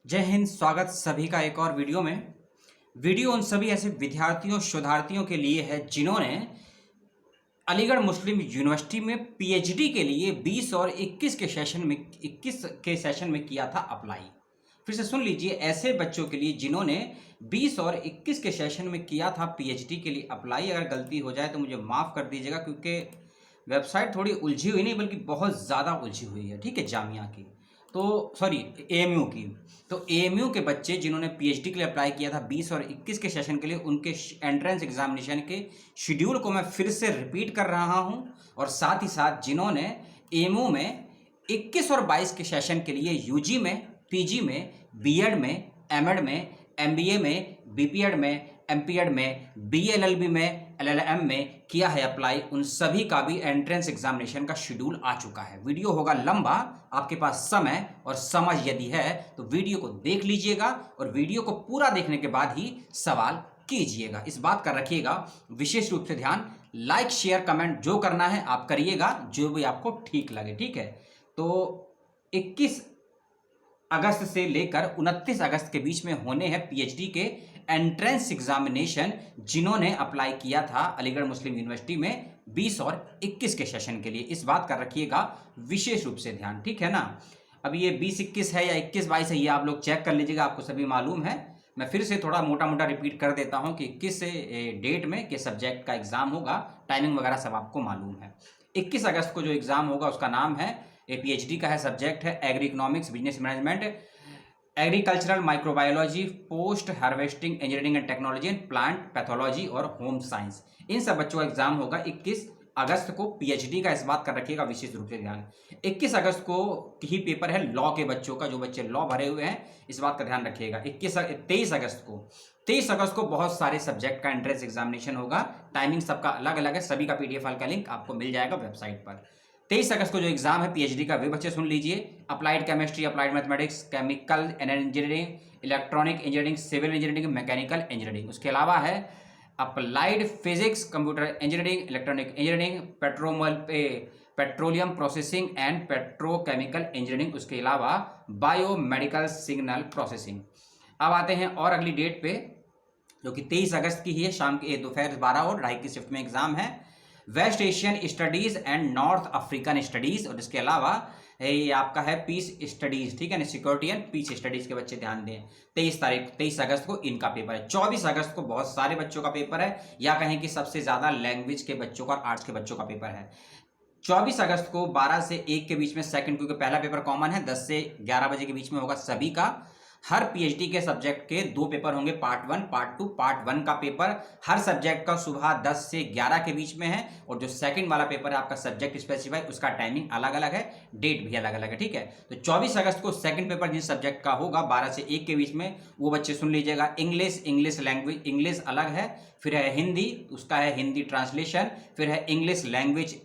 जय हिंद। स्वागत सभी का एक और वीडियो में। वीडियो उन सभी ऐसे विद्यार्थियों शोधार्थियों के लिए है जिन्होंने अलीगढ़ मुस्लिम यूनिवर्सिटी में पीएचडी के लिए 20 और 21 के सेशन में किया था अप्लाई। फिर से सुन लीजिए, ऐसे बच्चों के लिए जिन्होंने 20 और 21 के सेशन में किया था पीएचडी के लिए अप्लाई। अगर गलती हो जाए तो मुझे माफ़ कर दीजिएगा, क्योंकि वेबसाइट थोड़ी उलझी हुई नहीं बल्कि बहुत ज़्यादा उलझी हुई है। ठीक है, जामिया की तो सॉरी एएमयू की। तो एएमयू के बच्चे जिन्होंने पीएचडी के लिए अप्लाई किया था 20 और 21 के सेशन के लिए, उनके एंट्रेंस एग्जामिनेशन के शेड्यूल को मैं फिर से रिपीट कर रहा हूं। और साथ ही साथ जिन्होंने एएमयू में 21 और 22 के सेशन के लिए यूजी में, पीजी में, बीएड में, एमएड में, एमबीए में, बीपीएड में, एमपीएड में, बीएलएलबी में, एलएलएम में किया है अप्लाई, उन सभी का भी एंट्रेंस एग्जामिनेशन का शेड्यूल आ चुका है। वीडियो होगा लंबा, आपके पास समय और समझ यदि है तो वीडियो को देख लीजिएगा और वीडियो को पूरा देखने के बाद ही सवाल कीजिएगा। इस बात का रखिएगा विशेष रूप से ध्यान। लाइक शेयर कमेंट जो करना है आप करिएगा, जो भी आपको ठीक लगे। ठीक है, तो 21 अगस्त से लेकर 29 अगस्त के बीच में होने हैं पीएचडी के एंट्रेंस एग्जामिनेशन, जिन्होंने अप्लाई किया था अलीगढ़ मुस्लिम यूनिवर्सिटी में 20 और 21 के सेशन के लिए। इस बात का रखिएगा विशेष रूप से ध्यान, ठीक है ना। अब ये 20-21 है या 21-22 है, ये आप लोग चेक कर लीजिएगा, आपको सभी मालूम है। मैं फिर से थोड़ा मोटा मोटा रिपीट कर देता हूं कि किस डेट में किस सब्जेक्ट का एग्जाम होगा, टाइमिंग वगैरह सब आपको मालूम है। 21 अगस्त को जो एग्जाम होगा उसका नाम है, पीएचडी का है, सब्जेक्ट है agree economics, business management, agricultural microbiology, post harvesting engineering and technology and plant pathology और होम साइंस। इन सब बच्चों का एग्जाम होगा 21 अगस्त को पीएचडी का। इस बात का रखिएगा विशेष रूप से ध्यान। 21 अगस्त को ही पेपर है लॉ के बच्चों का, जो बच्चे लॉ भरे हुए हैं, इस बात का ध्यान रखिएगा। 23 अगस्त को बहुत सारे सब्जेक्ट का एंट्रेंस एग्जामिनेशन होगा। टाइमिंग सबका अलग अलग है, सभी का पीडीएफ फाइल का लिंक आपको मिल जाएगा वेबसाइट पर। 23 अगस्त को जो एग्जाम है पीएचडी का, वे बच्चे सुन लीजिए, applied chemistry, applied mathematics, chemical engineering, electronic engineering, civil engineering, mechanical engineering. उसके अलावा है applied physics, computer engineering, electronic engineering, petroleum processing and petrochemical engineering. उसके अलावा बायोमेडिकल सिग्नल प्रोसेसिंग। अब आते हैं और अगली डेट पे, जो कि 23 अगस्त की ही है, शाम के दोपहर 12 और 2:30 की शिफ्ट में एग्जाम है, West Asian studies and North African studies. और इसके अलावा ये आपका है पीस स्टडीज, ठीक है ना, सिक्योरिटी एंड पीस स्टडीज के बच्चे ध्यान दें। 23 अगस्त को इनका पेपर है। 24 अगस्त को बहुत सारे बच्चों का पेपर है, या कहें कि सबसे ज्यादा लैंग्वेज के बच्चों का और आर्ट्स के बच्चों का पेपर है। 24 अगस्त को 12 से 1 के बीच में सेकंड, क्योंकि पहला पेपर कॉमन है, 10 से 11 बजे के बीच में होगा सभी का। हर पीएचडी के सब्जेक्ट के 2 पेपर होंगे, पार्ट 1 पार्ट 2। पार्ट 1 का पेपर हर सब्जेक्ट का सुबह 10 से 11 के बीच में है, और जो सेकंड वाला पेपर है आपका सब्जेक्ट स्पेसिफाई, उसका टाइमिंग अलग अलग है, डेट भी अलग अलग है। ठीक है, तो 24 अगस्त को सेकंड पेपर जिस सब्जेक्ट का होगा 12 से 1 के बीच में, वो बच्चे सुन लीजिएगा, इंग्लिश लैंग्वेज, इंग्लिश अलग है, फिर है हिंदी, उसका है हिंदी ट्रांसलेशन, फिर है इंग्लिश लैंग्वेज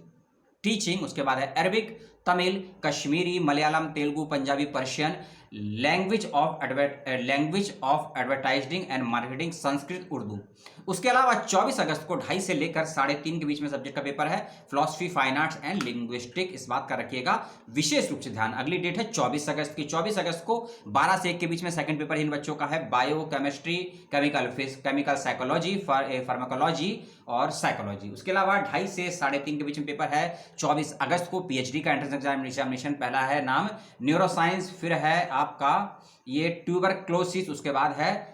टीचिंग, उसके बाद है Arabic, Tamil, Kashmiri, Malayalam, Telugu, Punjabi, Persian, language of advertising and marketing, Sanskrit, Urdu. उसके अलावा 24 अगस्त को 2:30 से लेकर 3:30 के बीच में सब्जेक्ट का पेपर है philosophy, fine arts and linguistic. इस बात का रखिएगा विशेष रूप से ध्यान। अगली डेट है 24 अगस्त की। 24 अगस्त को 12 से 1 के बीच में सेकंड पेपर इन बच्चों का है, bio chemistry, chemical psychology, pharmacology और साइकोलॉजी। उसके अलावा 2:30 से 3:30 के बीच में पेपर है 24 अगस्त को पीएचडी का एंट्रेंस एग्जामिनेशन। पहला है नाम न्यूरोसाइंस, फिर है आपका ये ट्यूबरक्लोसिस, उसके बाद है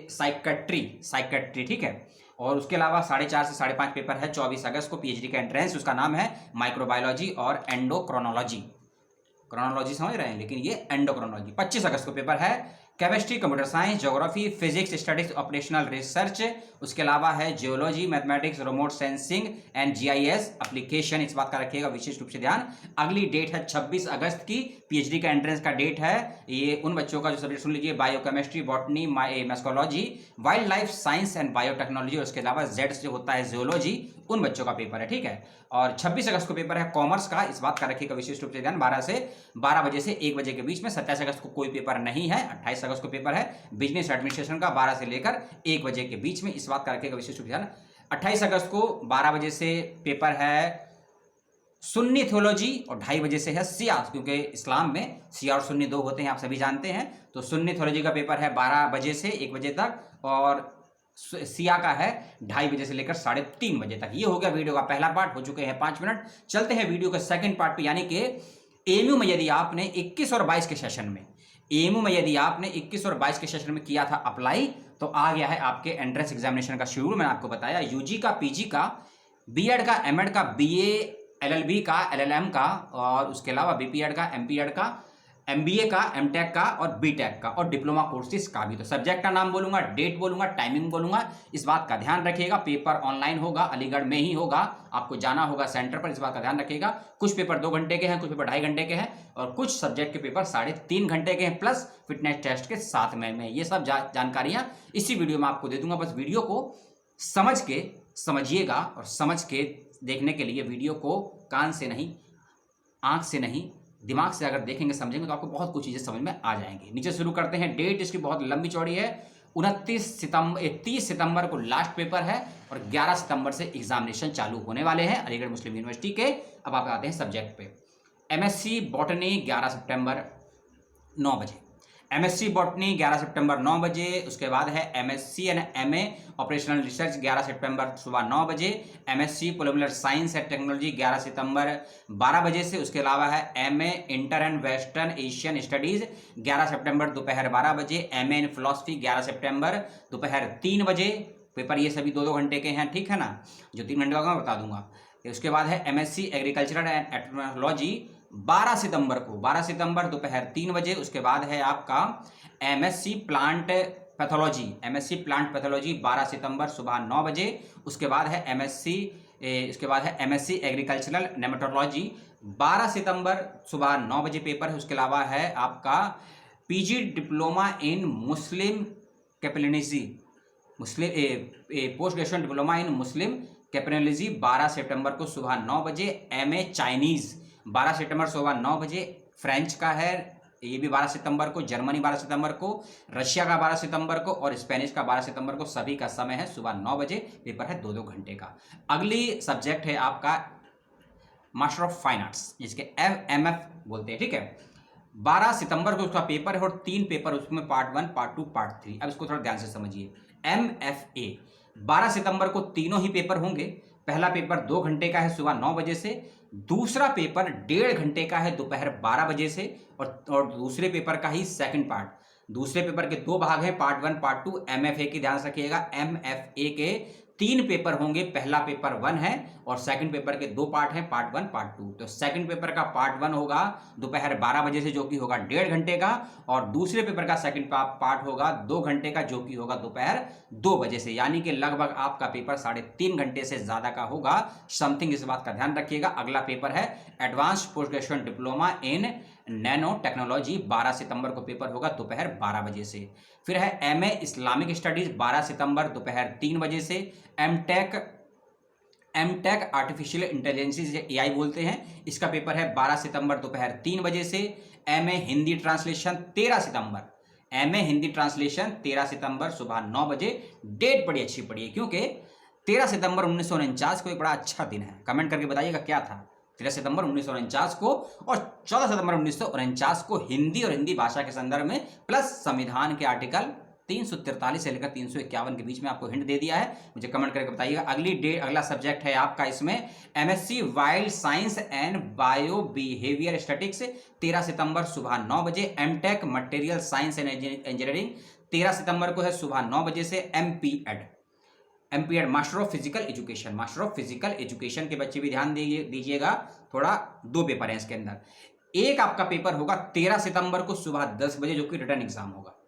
साइकेट्री, ठीक है। और उसके अलावा 4:30 से 5:30 पेपर है 24 अगस्त को पीएचडी का एंट्रेंस, उसका नाम है माइक्रोबायोलॉजी और एंडोक्रोनोलॉजी। क्रोनोलॉजी समझ रहे हैं, लेकिन ये एंडोक्रोनोलॉजी। 25 अगस्त को पेपर है chemistry, computer science, geography, physics studies, operational research. उसके अलावा है geology, mathematics, remote sensing and GIS application. इस बात का रखिएगा विशेष रूप से ध्यान। अगली डेट है 26 अगस्त की, पीएचडी का एंट्रेंस का डेट है। ये उन बच्चों का जो सब्जेक्ट सुन लीजिए, biochemistry, botany, museology, wild life science and biotechnology. उसके अलावा जेड से होता है जियोलॉजी, उन बच्चों का पेपर है, ठीक है। और 26 अगस्त को पेपर है कॉमर्स का। इस बात का रखिएगा विशेष रूप से ध्यान। 12 बजे से 1 बजे के बीच में। 27 अगस्त को कोई पेपर नहीं है। 28 अगस्त को पेपर है बिजनेस एडमिनिस्ट्रेशन का, 12 से लेकर 1 बजे के बीच में। इस बात का रखिएगा विशेष रूप से ध्यान। 28 अगस्त को 12 बजे से पेपर है सुन्नी थियोलॉजी और 2:30 बजे से है शिया, क्योंकि इस्लाम में शिया और सुन्नी दो होते हैं, आप सभी जानते हैं। तो सुन्नी थियोलॉजी का पेपर है 12 बजे से 1 बजे तक, और शिया का है 2:30 बजे से लेकर 3:30 बजे तक। ये हो गया वीडियो का पहला पार्ट, हो चुके हैं 5 मिनट। चलते हैं वीडियो के सेकंड पार्ट पे, यानी कि एएमयू में यदि आपने 21 और 22 के सेशन में एएमयू में यदि आपने 21 और 22 के सेशन में किया था अप्लाई, तो आ गया है आपके एंट्रेंस एग्जामिनेशन का शेड्यूल। मैंने आपको बताया यूजी का, पीजी का, बीएड का, एमएड का, बीए, एलएलबी का, एलएलएम का, और उसके अलावा बीपीएड का, एमपीएड का, एमबीए का, एमटेक का और बीटेक का, और डिप्लोमा कोर्सेज का भी। तो सब्जेक्ट का नाम बोलूंगा, डेट बोलूंगा, टाइमिंग बोलूंगा, इस बात का ध्यान रखिएगा। पेपर ऑनलाइन होगा, अलीगढ़ में ही होगा, आपको जाना होगा सेंटर पर, इस बात का ध्यान रखिएगा। कुछ पेपर 2 घंटे के हैं, कुछ पेपर 2.5 घंटे के हैं, और कुछ सब्जेक्ट के पेपर 3.5 घंटे के हैं, प्लस फिटनेस टेस्ट के साथ में ये सब जानकारियां इसी वीडियो में आपको दे दूंगा। बस वीडियो को समझ के समझिएगा, और समझ के देखने के लिए वीडियो को कान से नहीं, आंख से नहीं, दिमाग से अगर देखेंगे, समझेंगे, तो आपको बहुत कुछ चीज़ें समझ में आ जाएंगी। नीचे शुरू करते हैं। डेट इसकी बहुत लंबी चौड़ी है। 30 सितंबर को लास्ट पेपर है, और 11 सितंबर से एग्जामिनेशन चालू होने वाले हैं अलीगढ़ मुस्लिम यूनिवर्सिटी के। अब आप आते हैं सब्जेक्ट पे। एमएससी बॉटनी 11 सितंबर 9 बजे, एमएससी बॉटनी 11 सितंबर 9 बजे। उसके बाद है MSc and MA operational research 11 सितंबर सुबह 9 बजे। MSc polymer science and technology 11 सितंबर 12 बजे से। उसके अलावा है MA inter and western Asian studies 11 सितंबर दोपहर 12 बजे। एमए इन फिलॉसफी 11 सितंबर दोपहर 3 बजे। पेपर ये सभी 2-2 घंटे के हैं, ठीक है ना। जो 3 घंटे का मैं बता दूंगा। उसके बाद है एमएससी एग्रीकल्चरल एंड एथनोलॉजी 12 सितंबर को, 12 सितंबर दोपहर 3 बजे। उसके बाद है आपका MSc plant pathology, MSc plant pathology 12 सितंबर सुबह 9 बजे। उसके बाद है एमएससी एग्रीकल्चरल नेमेटोलॉजी 12 सितंबर सुबह 9 बजे पेपर है। उसके अलावा है आपका पीजी डिप्लोमा इन मुस्लिम कैपेलिनिजी, पोस्ट ग्रेजुएशन डिप्लोमा इन मुस्लिम कैपेलिनिजी 12 सितंबर को सुबह 9 बजे। एमए चाइनीज 12 सितंबर सुबह 9 बजे। फ्रेंच का है ये भी 12 सितंबर को, जर्मनी 12 सितंबर को, रशिया का 12 सितंबर को, और स्पेनिश का 12 सितंबर को। सभी का समय है सुबह 9 बजे। पेपर है 2-2 घंटे का। अगली सब्जेक्ट है आपका मास्टर ऑफ फाइन आर्ट्स, जिसके एमएफ बोलते हैं, ठीक है। 12 सितंबर को उसका पेपर है, और 3 पेपर उसमें, पार्ट 1, पार्ट 2, पार्ट 3। अब इसको थोड़ा ध्यान से समझिए। एमएफए 12 सितंबर को तीनों ही पेपर होंगे। पहला पेपर 2 घंटे का है सुबह 9 बजे से। दूसरा पेपर 1.5 घंटे का है दोपहर 12 बजे से, और दूसरे पेपर का ही सेकंड पार्ट। दूसरे पेपर के 2 भाग हैं, पार्ट 1, पार्ट 2। एमएफए की ध्यान रखिएगा, एमएफए के 3 पेपर होंगे। पहला पेपर 1 है, और सेकंड पेपर के 2 पार्ट हैं, पार्ट 1, पार्ट 2। तो सेकंड पेपर का पार्ट 1 होगा दोपहर 12 बजे से, जो कि होगा 1.5 घंटे का, और दूसरे पेपर का सेकंड पार्ट होगा 2 घंटे का, जो कि होगा दोपहर 2 बजे से। यानी कि लगभग आपका पेपर 3.5 घंटे से ज्यादा का होगा समथिंग, इस बात का ध्यान रखिएगा। अगला पेपर है एडवांस पोस्ट ग्रेजुएशन डिप्लोमा इन नैनो टेक्नोलॉजी 12 सितंबर को पेपर होगा दोपहर 12 बजे से। फिर है एमए इस्लामिक स्टडीज 12 सितंबर दोपहर 3 बजे से। एमटेक आर्टिफिशियल इंटेलिजेंस, जिसे एआई बोलते हैं, इसका पेपर है 12 सितंबर दोपहर 3 बजे से। एमए हिंदी ट्रांसलेशन 13 सितंबर, एमए हिंदी ट्रांसलेशन 13 सितंबर सुबह 9 बजे। डेट बड़ी अच्छी पड़ी है, क्योंकि 13 सितंबर 1949 को एक बड़ा अच्छा दिन है। कमेंट करके बताइएगा क्या था। 13 सितंबर 1949 को, और 14 सितंबर 1949 को हिंदी और हिंदी भाषा के संदर्भ में, प्लस संविधान के आर्टिकल 343 से लेकर 351 के बीच में आपको हिंट दे दिया है। मुझे कमेंट करके बताइएगा। अगला सब्जेक्ट है आपका इसमें MSc wild science and bio behaviour statics 13 सितंबर सुबह 9 बजे। MTech material science and engineering 13 सितंबर को है सुबह 9 बजे से। MPEd master of physical education, master of physical education के बच्चे भी ध्यान दीजिएगा, थोड़ा 2 पेपर है इसके अंदर। एक आपका पेपर होगा 13 सितंबर को सुबह 10 बजे, जो कि रिटर्न एग्जाम होगा।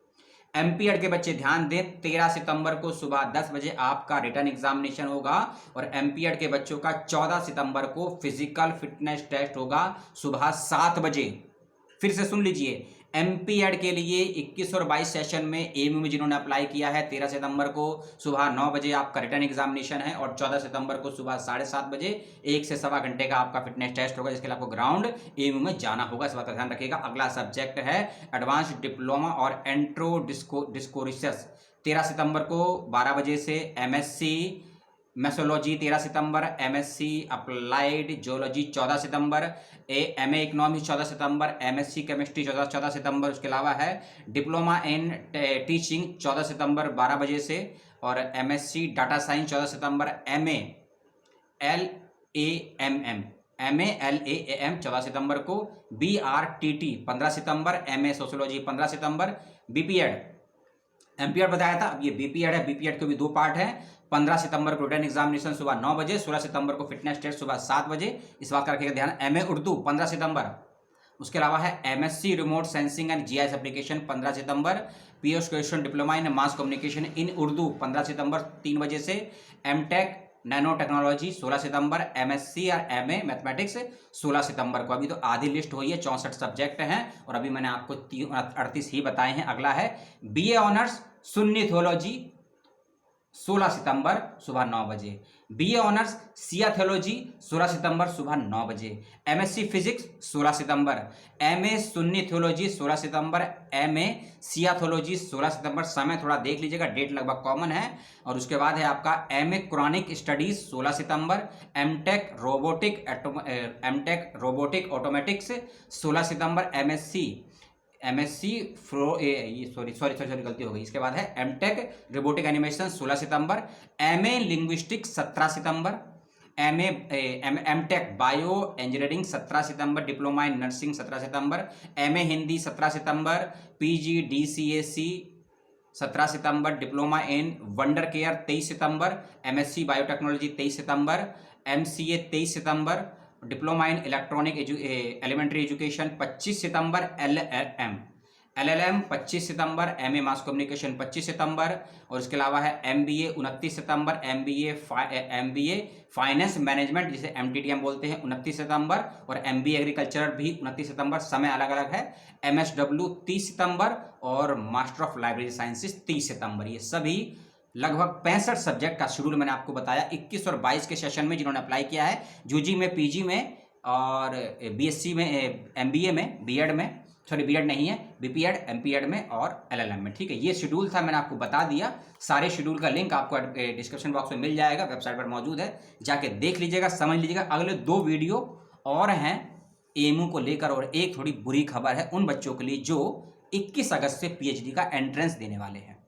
एमपीएड के बच्चे ध्यान दें, 13 सितंबर को सुबह 10 बजे आपका रिटर्न एग्जामिनेशन होगा, और एमपीएड के बच्चों का 14 सितंबर को फिजिकल फिटनेस टेस्ट होगा सुबह 7 बजे। फिर से सुन लीजिए, एमपीएड के लिए 21 और 22 सेशन में एएमयू में जिन्होंने अप्लाई किया है, 13 सितंबर को सुबह 9 बजे आपका रिटर्न एग्जामिनेशन है, और 14 सितंबर को सुबह 7:30 बजे 1 से सवा घंटे का आपका फिटनेस टेस्ट होगा, जिसके लिए आपको ग्राउंड एएमयू में जाना होगा। इस बात का ध्यान रखिएगा। अगला सब्जेक्ट है एडवांस डिप्लोमा और एंट्रो डिस्कोरिसस 13 सितंबर को 12 बजे से। एमएससी मेसोलॉजी 13 सितंबर, एमएससी अप्लाइड जियोलॉजी 14 सितंबर, एमए इकोनॉमिक्स 14 सितंबर, एमएससी केमिस्ट्री 14 सितंबर। उसके अलावा है डिप्लोमा इन टीचिंग 14 सितंबर 12 बजे से, और एमएससी डाटा साइंस 14 सितंबर, एमए LAMM 14 सितंबर को, BRTT 15 सितंबर, एमए सोशियोलॉजी 15 सितंबर, बीपीएड एमपीएड बताया था, अब ये बीपीएड है। बीपीएड के भी 2 पार्ट है। 15 सितंबर को रिटर्न एग्जामिनेशन सुबह 9 बजे, 16 सितंबर को फिटनेस टेस्ट सुबह 7 बजे। इस बात का रखिएगा ध्यान। एमए उर्दू 15 सितंबर। उसके अलावा है MSc remote sensing and GIS application 15 September, post graduation diploma in mass communication in Urdu 15 सितंबर 3 बजे से, एमटेक नैनो टेक्नोलॉजी 16 सितंबर, एमएससी और एमए मैथमेटिक्स 16 सितंबर को। अभी तो आधी लिस्ट हुई है, 64 सब्जेक्ट हैं और अभी मैंने आपको 38 ही बताए हैं। अगला है बीए ऑनर्स सुन्नी थियोलॉजी 16 सितंबर सुबह 9 बजे, बीए ऑनर्स सिया थियोलॉजी 16 सितंबर सुबह 9 बजे, एमएससी फिजिक्स 16 सितंबर, एमए सुन्नी थियोलॉजी 16 सितंबर, एमए सिया थियोलॉजी 16 सितंबर। समय थोड़ा देख लीजिएगा, डेट लगभग कॉमन है। और उसके बाद है आपका एमए कुरानिक स्टडीज 16 सितंबर, एमटेक रोबोटिक ऑटोमेटिक्स 16 सितंबर, एमएससी सॉरी गलती हो गई। इसके बाद है एमटेक रोबोटिक एनिमेशन 16 सितंबर, एमए लिंग्विस्टिक्स 17 सितंबर, एमटेक बायो इंजीनियरिंग 17 सितंबर, डिप्लोमा इन नर्सिंग 17 सितंबर, एमए हिंदी 17 सितंबर, पीजी डीसीएसी 17 सितंबर, डिप्लोमा इन वंडर केयर 23 सितंबर, एमएससी बायोटेक्नोलॉजी 23 सितंबर, एमसीए 23 सितंबर, diploma in electronic elementary education 25 सितंबर, एलएलएम 25 सितंबर, एमए मास कम्युनिकेशन 25 सितंबर। और इसके अलावा है एमबीए 29 सितंबर, एमबीए फाइनेंस मैनेजमेंट जिसे एमटीटीएम बोलते हैं 29 सितंबर, और एमबीए एग्रीकल्चर भी 29 सितंबर। समय अलग अलग है। एमएसडब्ल्यू 30 सितंबर और मास्टर ऑफ लाइब्रेरी साइंसेस 30 सितंबर। ये सभी लगभग 65 सब्जेक्ट का शेड्यूल मैंने आपको बताया 21 और 22 के सेशन में जिन्होंने अप्लाई किया है, यूजी में, पीजी में और बीएससी में, एमबीए में, बीएड में, सॉरी बीएड नहीं है, बीपीएड, एमपीएड में और एलएलएम में। ठीक है, ये शेड्यूल था, मैंने आपको बता दिया। सारे शेड्यूल का लिंक आपको डिस्क्रिप्शन बॉक्स में मिल जाएगा, वेबसाइट पर मौजूद है, जाके देख लीजिएगा, समझ लीजिएगा। अगले 2 वीडियो और हैं एमयू को लेकर, और एक थोड़ी बुरी खबर है उन बच्चों के लिए जो 21 अगस्त से पीएचडी का एंट्रेंस देने वाले हैं।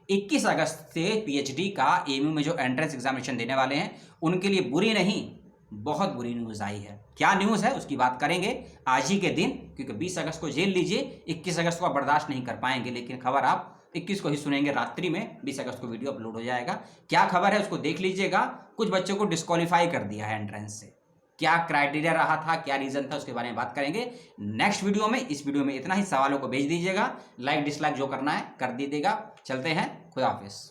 21 अगस्त से पीएचडी का एमयू में जो एंट्रेंस एग्जामिनेशन देने वाले हैं उनके लिए बुरी नहीं, बहुत बुरी न्यूज़ आई है। क्या न्यूज़ है उसकी बात करेंगे आज ही के दिन, क्योंकि 20 अगस्त को जेल लीजिए, 21 अगस्त को आप बर्दाश्त नहीं कर पाएंगे। लेकिन खबर आप 21 को ही सुनेंगे रात्रि में, 20 अगस्त को वीडियो अपलोड हो जाएगा। क्या खबर है उसको देख लीजिएगा। कुछ बच्चों को डिस्क्वालीफाई कर दिया है एंट्रेंस से। क्या क्राइटेरिया रहा था, क्या रीजन था, उसके बारे में बात करेंगे नेक्स्ट वीडियो में। इस वीडियो में इतना ही। सवालों को भेज दीजिएगा, लाइक डिसलाइक जो करना है कर दीजिएगा। चलते हैं, खुदा हाफिज।